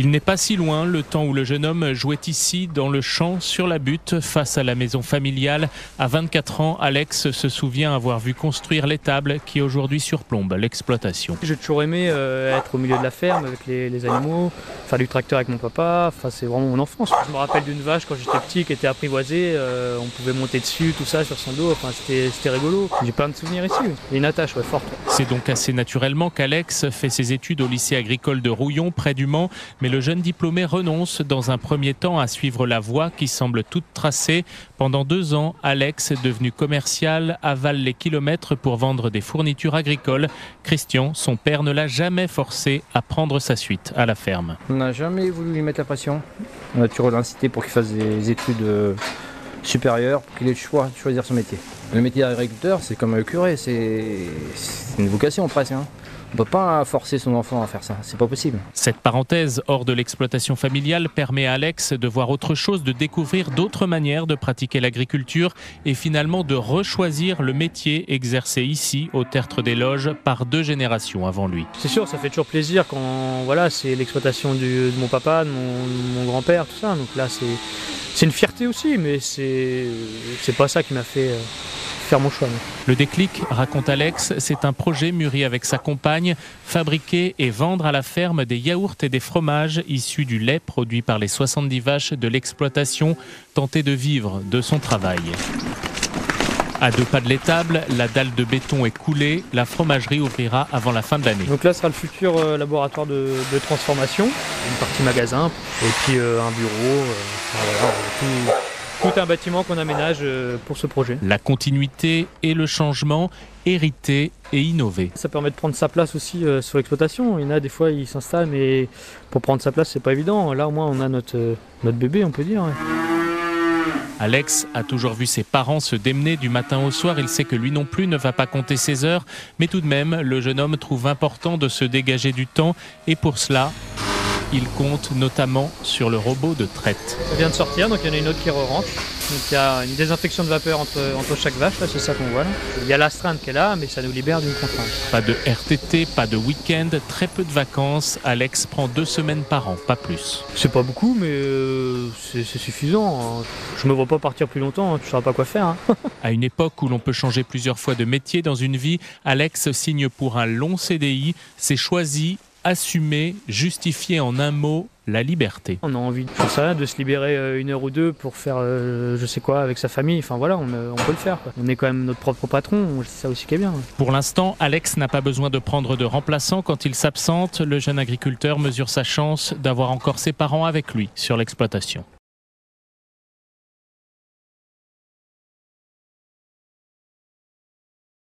Il n'est pas si loin, le temps où le jeune homme jouait ici, dans le champ, sur la butte, face à la maison familiale. À 24 ans, Alex se souvient avoir vu construire l'étable qui aujourd'hui surplombe l'exploitation. J'ai toujours aimé être au milieu de la ferme avec les animaux, faire du tracteur avec mon papa, enfin, c'est vraiment mon enfance. Je me rappelle d'une vache quand j'étais petit qui était apprivoisée, on pouvait monter dessus, tout ça, sur son dos, enfin, c'était rigolo. J'ai plein de souvenirs ici, il y a une attache forte. C'est donc assez naturellement qu'Alex fait ses études au lycée agricole de Rouillon, près du Mans, mais le jeune diplômé renonce dans un premier temps à suivre la voie qui semble toute tracée. Pendant 2 ans, Alex, devenu commercial, avale les kilomètres pour vendre des fournitures agricoles. Christian, son père, ne l'a jamais forcé à prendre sa suite à la ferme. On n'a jamais voulu lui mettre la pression. On a toujours incité pour qu'il fasse des études supérieures, pour qu'il ait le choix de choisir son métier. Le métier d'agriculteur, c'est comme le curé, c'est une vocation presque. On ne peut pas forcer son enfant à faire ça, c'est pas possible. Cette parenthèse hors de l'exploitation familiale permet à Alex de voir autre chose, de découvrir d'autres manières de pratiquer l'agriculture et finalement de rechoisir le métier exercé ici, au Tertre des Loges, par 2 générations avant lui. C'est sûr, ça fait toujours plaisir quand voilà, c'est l'exploitation de mon papa, de mon grand-père, tout ça. Donc là, c'est une fierté aussi, mais c'est pas ça qui m'a fait faire mon choix. Le déclic, raconte Alex, c'est un projet mûri avec sa compagne, fabriquer et vendre à la ferme des yaourts et des fromages issus du lait produit par les 70 vaches de l'exploitation, tenter de vivre de son travail. À 2 pas de l'étable, la dalle de béton est coulée, la fromagerie ouvrira avant la fin de l'année. Donc là sera le futur laboratoire de transformation, une partie magasin et puis un bureau, voilà, tout un bâtiment qu'on aménage pour ce projet. La continuité et le changement, hériter et innover. Ça permet de prendre sa place aussi sur l'exploitation. Il y en a des fois, ils s'installent, mais pour prendre sa place, c'est pas évident. Là, au moins, on a notre bébé, on peut dire. Ouais. Alex a toujours vu ses parents se démener du matin au soir. Il sait que lui non plus ne va pas compter ses heures. Mais tout de même, le jeune homme trouve important de se dégager du temps. Et pour cela, il compte notamment sur le robot de traite. Ça vient de sortir, donc il y en a une autre qui re-rentre. Donc il y a une désinfection de vapeur entre chaque vache, là, c'est ça qu'on voit. Là. Il y a l'astreinte qui est là, mais ça nous libère d'une contrainte. Pas de RTT, pas de week-end, très peu de vacances. Alex prend 2 semaines par an, pas plus. C'est pas beaucoup, mais c'est suffisant. Je me vois pas partir plus longtemps, tu sauras pas quoi faire. À une époque où l'on peut changer plusieurs fois de métier dans une vie, Alex signe pour un long CDI. C'est choisi, assumé, justifié en un mot, la liberté. On a envie de se libérer 1 heure ou 2 pour faire je sais quoi avec sa famille. Enfin voilà, on peut le faire. Quoi. On est quand même notre propre patron, c'est ça aussi qui est bien. Pour l'instant, Alex n'a pas besoin de prendre de remplaçant quand il s'absente. Le jeune agriculteur mesure sa chance d'avoir encore ses parents avec lui sur l'exploitation.